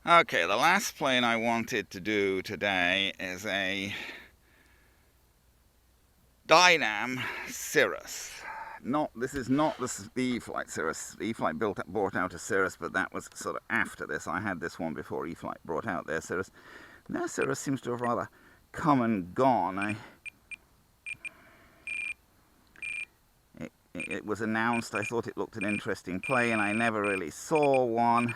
Okay, the last plane I wanted to do today is a Dynam Cirrus. This is not the E-flite Cirrus. E-flite brought out a Cirrus, but that was sort of after this. I had this one before E-flite brought out their Cirrus. And their Cirrus seems to have rather come and gone. It was announced, I thought it looked an interesting plane, I never really saw one,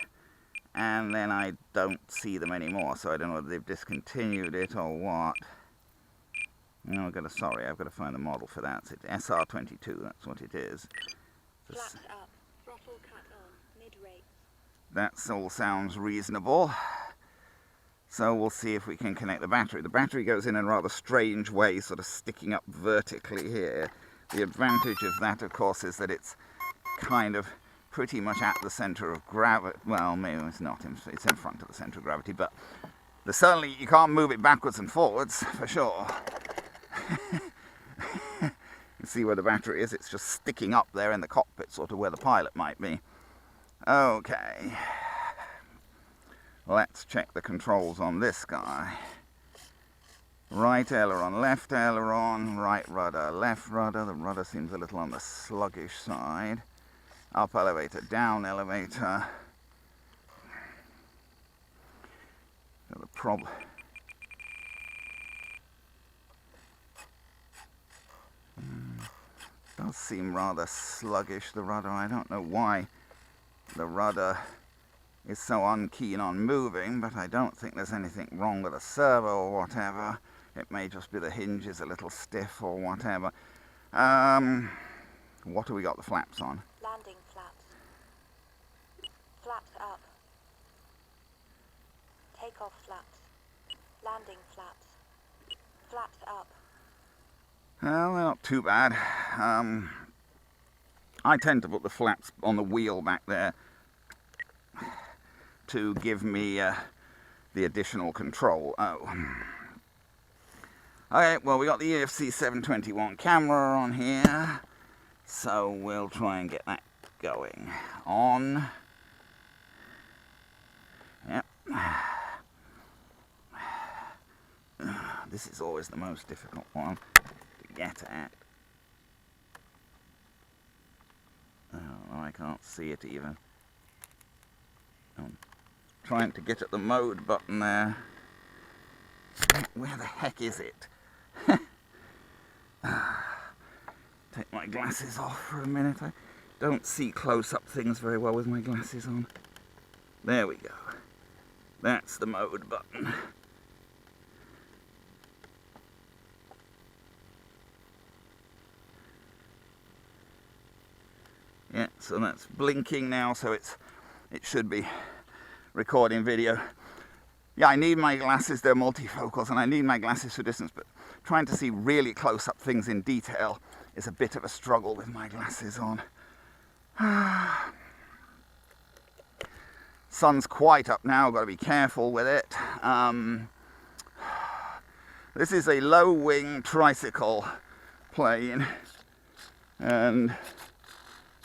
and then I don't see them anymore, so I don't know whether they've discontinued it or what. No, I've got to find the model for that. It's SR22, that's what it is. Flaps up, throttle cut on, mid-rate. That all sounds reasonable. So we'll see if we can connect the battery. The battery goes in a rather strange way, sort of sticking up vertically here. The advantage of that, of course, is that it's kind of pretty much at the center of gravity. Well, maybe it's not. It's in front of the center of gravity, but certainly you can't move it backwards and forwards, for sure. You see where the battery is? It's just sticking up there in the cockpit, sort of where the pilot might be. Okay. Let's check the controls on this guy. Right aileron, left aileron, right rudder, left rudder. The rudder seems a little on the sluggish side. Up elevator, down elevator. So the problem... does seem rather sluggish, the rudder. I don't know why the rudder is so unkeen on moving, but I don't think there's anything wrong with the servo or whatever. It may just be the hinges a little stiff or whatever. What have we got the flaps on? Landing flaps. Flaps up. Takeoff flaps. Landing flaps. Flaps up. Well, they're not too bad. I tend to put the flaps on the wheel back there to give me the additional control. Oh. Okay, well, we got the EFC 721 camera on here, so we'll try and get that going. On. Yep. This is always the most difficult one to get at. Oh, I can't see it even. I'm trying to get at the mode button there. Where the heck is it? Take my glasses off for a minute. I don't see close-up things very well with my glasses on. There we go. That's the mode button. Yeah, so that's blinking now, so it should be recording video. Yeah, I need my glasses, they're multifocals, and I need my glasses for distance, but trying to see really close-up things in detail is a bit of a struggle with my glasses on. Sun's quite up now, got to be careful with it. This is a low-wing tricycle plane, and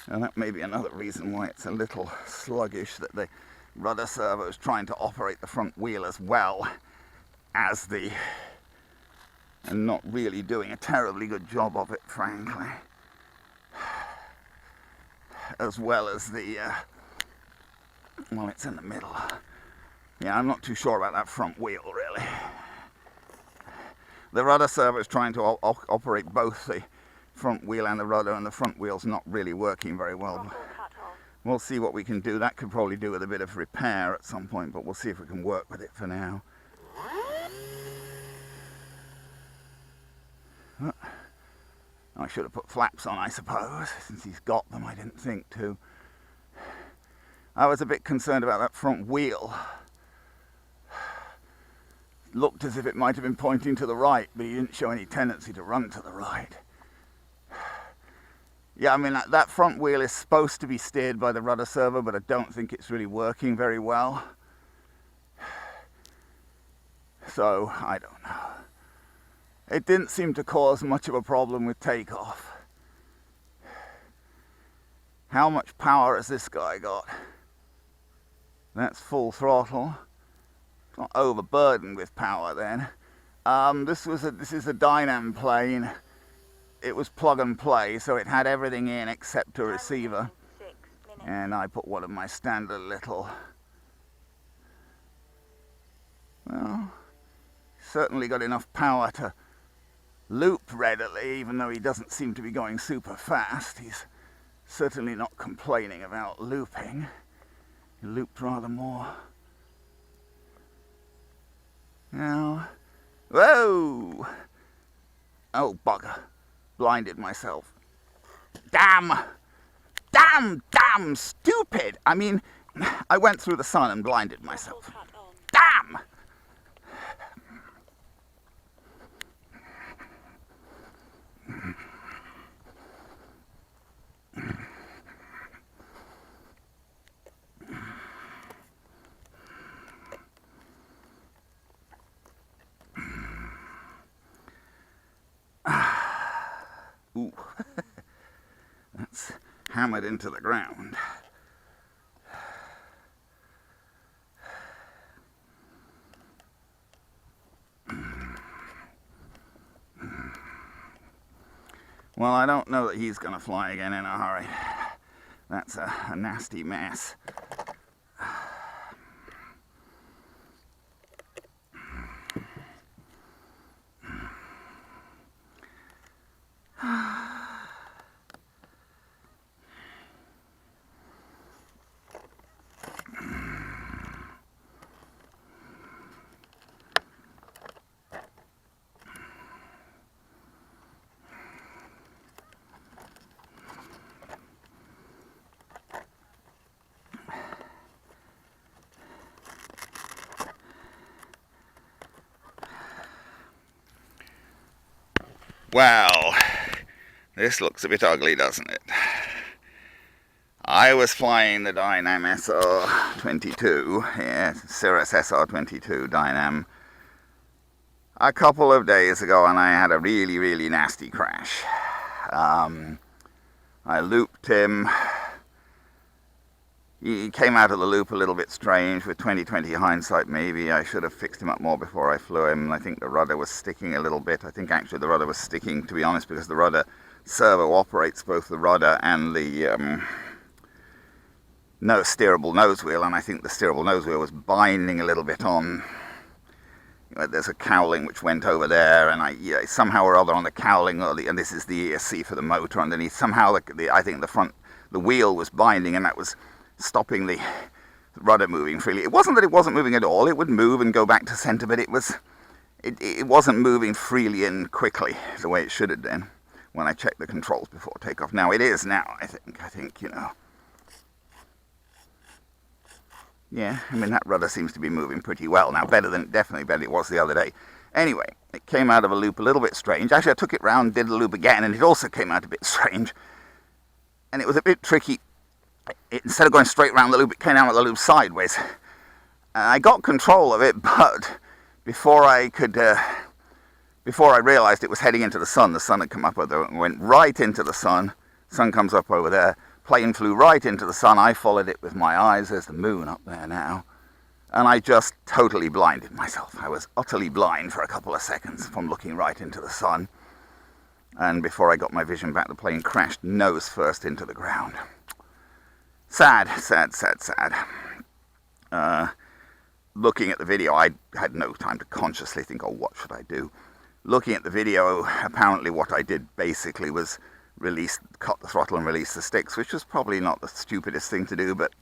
that may be another reason why it's a little sluggish, that the rudder servo is trying to operate the front wheel as well as and not really doing a terribly good job of it, frankly. As well as well, it's in the middle. Yeah, I'm not too sure about that front wheel, really. The rudder servo is trying to operate both the front wheel and the rudder, and the front wheel's not really working very well. We'll see what we can do. That could probably do with a bit of repair at some point, but we'll see if we can work with it for now. I should have put flaps on, I suppose, since he's got them. I didn't think to. I was a bit concerned about that front wheel. Looked as if it might have been pointing to the right, but he didn't show any tendency to run to the right. Yeah, I mean, that front wheel is supposed to be steered by the rudder servo, but I don't think it's really working very well. So, I don't know. It didn't seem to cause much of a problem with takeoff. How much power has this guy got? That's full throttle. not overburdened with power then. This is a Dynam plane. It was plug and play, so it had everything in except a receiver. 6 minutes. And I put one of my standard little, well, certainly got enough power to loop readily, even though he doesn't seem to be going super fast. He's certainly not complaining about looping. He looped rather more. Now, whoa! Oh, bugger. Blinded myself. Damn! Damn, stupid! I mean, I went through the sun and blinded myself. Cut on. Damn! Ooh, that's hammered into the ground. Well, I don't know that he's going to fly again in a hurry. That's a nasty mess. Well, this looks a bit ugly, doesn't it? I was flying the Dynam SR22, yeah, Cirrus SR-22 Dynam, a couple of days ago, and I had a really, really nasty crash. I looped him. He came out of the loop a little bit strange. With 20/20 hindsight, maybe I should have fixed him up more before I flew him. I think the rudder was sticking a little bit. I think actually the rudder was sticking, to be honest, because the rudder servo operates both the rudder and the steerable nose wheel, and I think the steerable nose wheel was binding a little bit on. There's a cowling which went over there, and somehow or other on the cowling, and this is the ESC for the motor underneath. Somehow I think the wheel was binding, and that was stopping the rudder moving freely. It wasn't that it wasn't moving at all. It would move and go back to center, but it wasn't moving freely and quickly the way it should have done when I checked the controls before takeoff. Now it is now, I think, you know. Yeah, I mean, that rudder seems to be moving pretty well now, definitely better than it was the other day. Anyway, it came out of a loop a little bit strange. Actually, I took it round, did the loop again, and it also came out a bit strange. And it was a bit tricky. Instead of going straight round the loop, it came out of the loop sideways. I got control of it, but before I realized it was heading into the sun had come up over there and went right into the sun. Sun comes up over there. Plane flew right into the sun. I followed it with my eyes. There's the moon up there now. And I just totally blinded myself. I was utterly blind for a couple of seconds from looking right into the sun. And before I got my vision back, the plane crashed nose first into the ground. Sad. Looking at the video, I had no time to consciously think, oh, what should I do? Looking at the video, apparently what I did basically was cut the throttle and release the sticks, which was probably not the stupidest thing to do, but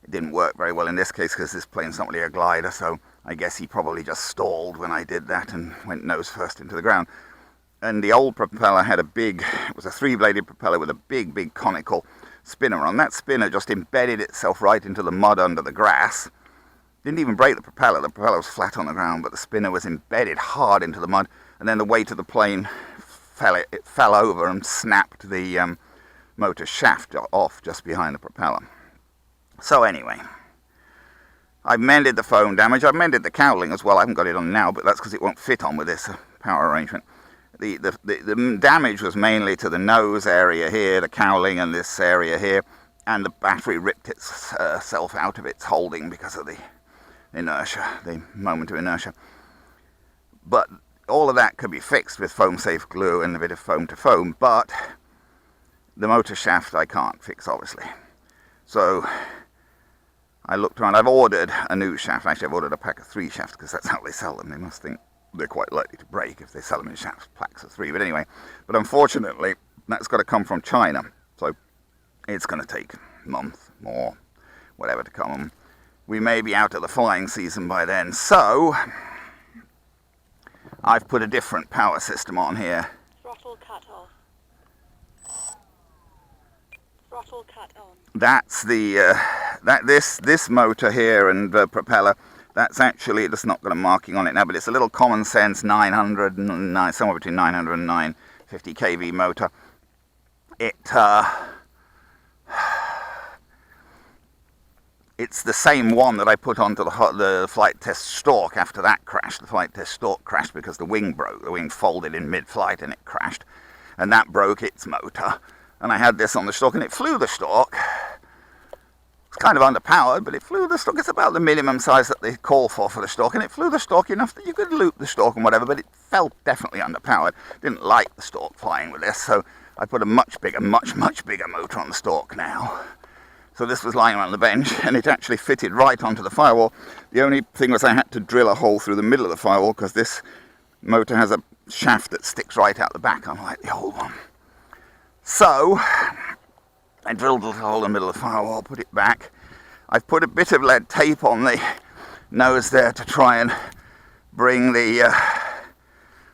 it didn't work very well in this case because this plane's not really a glider, so I guess he probably just stalled when I did that and went nose first into the ground. And the old propeller had it was a 3-bladed propeller with a big conical spinner on. That spinner just embedded itself right into the mud under the grass. Didn't even break the propeller was flat on the ground, but the spinner was embedded hard into the mud, and then the weight of the plane fell over and snapped the motor shaft off just behind the propeller. So anyway, I've mended the foam damage. I've mended the cowling as well. I haven't got it on now, but that's because it won't fit on with this power arrangement. The damage was mainly to the nose area here, the cowling, and this area here, and the battery ripped itself out of its holding because of the inertia, the moment of inertia. But all of that could be fixed with foam-safe glue and a bit of foam to foam, but the motor shaft I can't fix, obviously. So I looked around. I've ordered a new shaft. Actually, I've ordered a pack of 3 shafts because that's how they sell them. They must think they're quite likely to break if they sell them in shafts, packs of 3. But anyway, but unfortunately, that's got to come from China. So it's going to take a month more, whatever, to come. We may be out of the flying season by then. So I've put a different power system on here. Throttle cut off. Throttle cut on. That's the this motor here and propeller. That's actually, it's not got a marking on it now, but it's a little common sense 909, somewhere between 900 and 950 kV motor. It's the same one that I put onto the flight test stalk after that crash. The flight test stalk crashed because the wing broke. The wing folded in mid-flight and it crashed. And that broke its motor. And I had this on the stalk and it flew the stalk. It's kind of underpowered, but it flew the stalk. It's about the minimum size that they call for the stalk. And it flew the stalk enough that you could loop the stalk and whatever, but it felt definitely underpowered. Didn't like the stalk flying with this, so I put a much bigger, much bigger motor on the stalk now. So this was lying on the bench, and it actually fitted right onto the firewall. The only thing was I had to drill a hole through the middle of the firewall because this motor has a shaft that sticks right out the back, unlike the old one. So I drilled a hole in the middle of the firewall, put it back. I've put a bit of lead tape on the nose there to try and bring the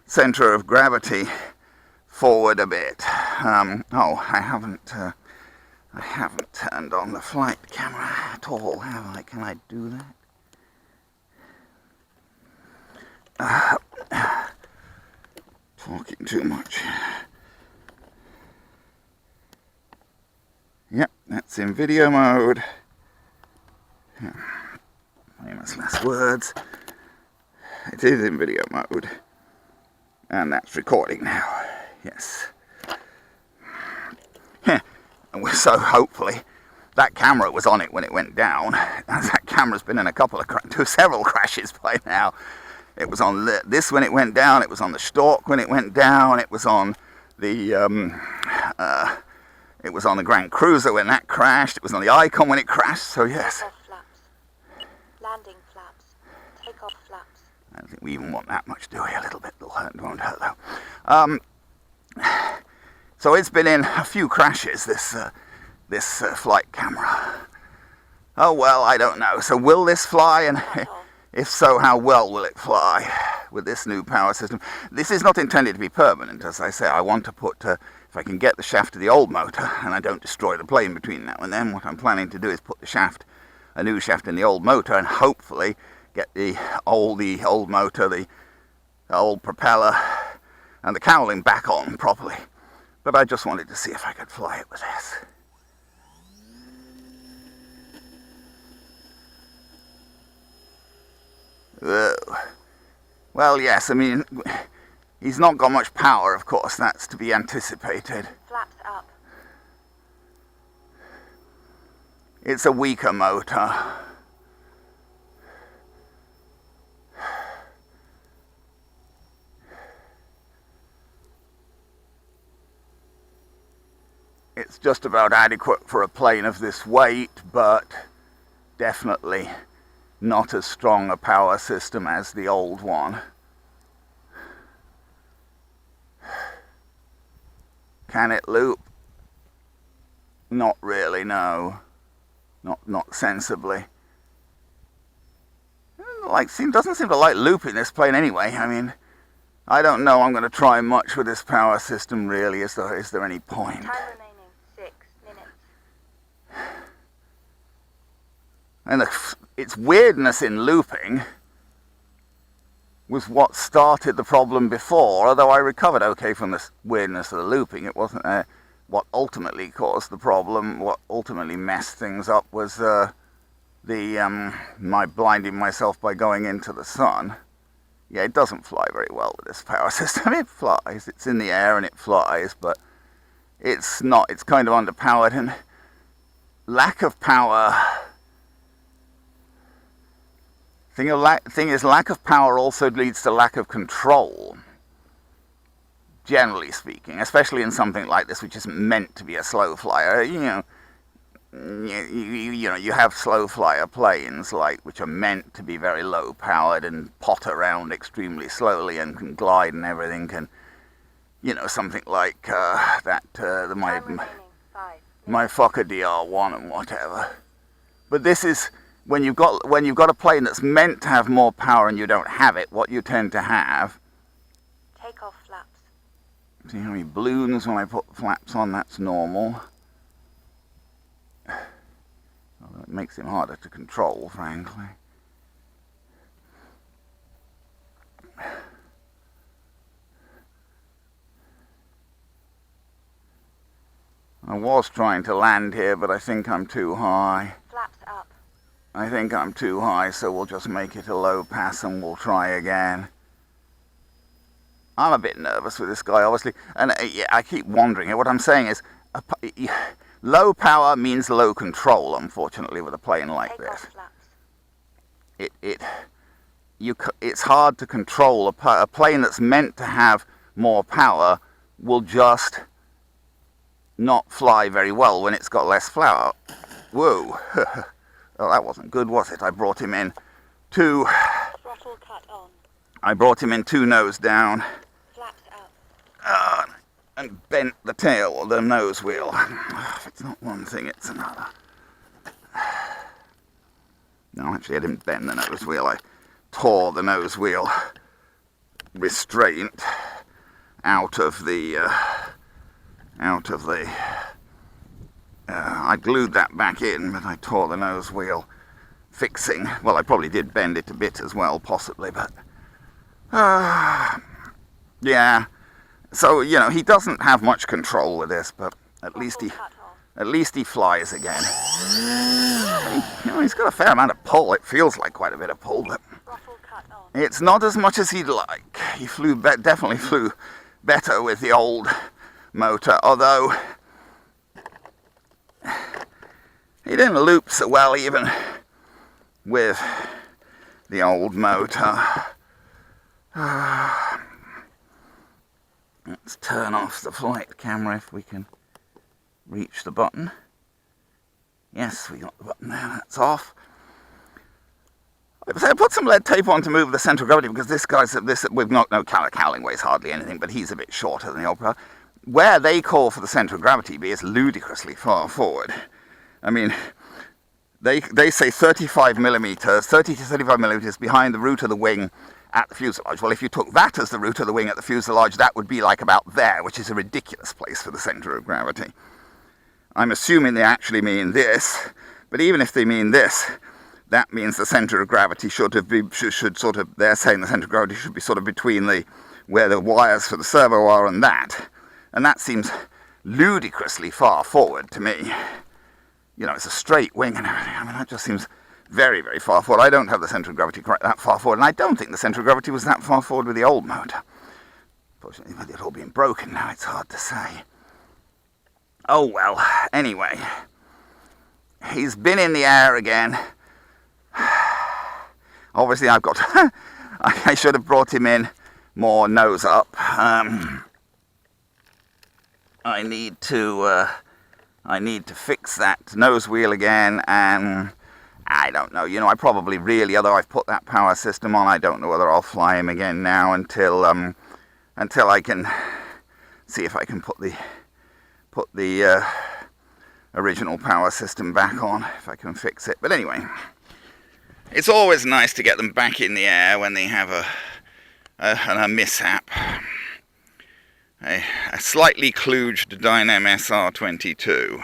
center of gravity forward a bit. I haven't turned on the flight camera at all, have I? Can I do that? Talking too much. Yep, that's in video mode. Famous last words. It is in video mode. And that's recording now. Yes. So hopefully that camera was on it when it went down. That camera's been in several crashes by now. It was on this when it went down. It was on the stalk when it went down. It was on the Grand Cruiser when that crashed. It was on the Icon when it crashed. So yes. Take off flaps. Landing flaps. Take off flaps. I don't think we even want that much, do we? A little bit. Won't hurt though. So it's been in a few crashes, this flight camera. Oh well, I don't know. So will this fly, and if so, how well will it fly with this new power system? This is not intended to be permanent, as I say. I want to put, if I can get the shaft to the old motor, and I don't destroy the plane between now and then, what I'm planning to do is put a new shaft in the old motor, and hopefully get the old motor, the old propeller, and the cowling back on properly. But I just wanted to see if I could fly it with this. Well, yes, I mean, he's not got much power, of course, that's to be anticipated. Flaps up. It's a weaker motor. It's just about adequate for a plane of this weight, but definitely not as strong a power system as the old one. Can it loop? Not really, no. Not sensibly. Doesn't seem to like looping this plane anyway. I mean, I don't know I'm going to try much with this power system really. Is there any point? Time remaining 6 minutes. And its weirdness in looping was what started the problem before, although I recovered okay from this weirdness of the looping. It wasn't what ultimately caused the problem. What ultimately messed things up was my blinding myself by going into the sun. Yeah, it doesn't fly very well with this power system. It flies, it's in the air and it flies, but it's kind of underpowered, and lack of power Thing is, lack of power also leads to lack of control, generally speaking, especially in something like this, which isn't meant to be a slow flyer. You know, you have slow flyer planes which are meant to be very low powered and pot around extremely slowly and can glide and everything. Can, you know, something like my Fokker DR1 and whatever. But this is when you've got a plane that's meant to have more power and you don't have it. What you tend to have. Take off flaps. See how he balloons when I put flaps on? That's normal. Although it makes him harder to control, frankly. I was trying to land here, but I think I'm too high. Flaps up. I think I'm too high, so we'll just make it a low pass and we'll try again. I'm a bit nervous with this guy, obviously, and I keep wondering. What I'm saying is, low power means low control, unfortunately, with a plane like this. It's hard to control. A plane that's meant to have more power will just not fly very well when it's got less power. Whoa. Oh, that wasn't good, was it? I brought him in two... Throttle cut on. I brought him in two nose down. Flaps up. And bent the tail or the nose wheel. If it's not one thing, it's another. No, actually, I didn't bend the nose wheel. I tore the nose wheel restraint out of the... I glued that back in, but I tore the nose wheel fixing. Well, I probably did bend it a bit as well, possibly, but... yeah. So, you know, he doesn't have much control with this, but at least he flies again. You know, he's got a fair amount of pull. It feels like quite a bit of pull, but it's not as much as he'd like. He definitely flew better with the old motor, although he didn't loop so well even with the old motor. Let's turn off the flight camera if we can reach the button. Yes, we got the button there, that's off. I put some lead tape on to move the centre of gravity because this guy's, we've not, no, Cowling weighs hardly anything, but he's a bit shorter than the old propeller. Where they call for the centre of gravity be is ludicrously far forward. I mean, they say 35 millimetres, 30 to 35 millimetres behind the root of the wing at the fuselage. Well, if you took that as the root of the wing at the fuselage, that would be like about there, which is a ridiculous place for the centre of gravity. I'm assuming they actually mean this, but even if they mean this, that means the centre of gravity should sort of, they're saying the centre of gravity should be sort of between where the wires for the servo are and that seems ludicrously far forward to me. You know, it's a straight wing and everything. I mean, that just seems very, very far forward. I don't have the centre of gravity quite that far forward, and I don't think the centre of gravity was that far forward with the old motor. Fortunately, with it all being broken now, it's hard to say. Oh well, anyway. He's been in the air again. Obviously, I've got... I should have brought him in more nose up. I need to fix that nose wheel again, and I don't know, you know, I probably really, although I've put that power system on, I don't know whether I'll fly him again now until I can see if I can put the original power system back on, if I can fix it. But anyway, it's always nice to get them back in the air when they have a mishap. A slightly kludged Dynam SR-22.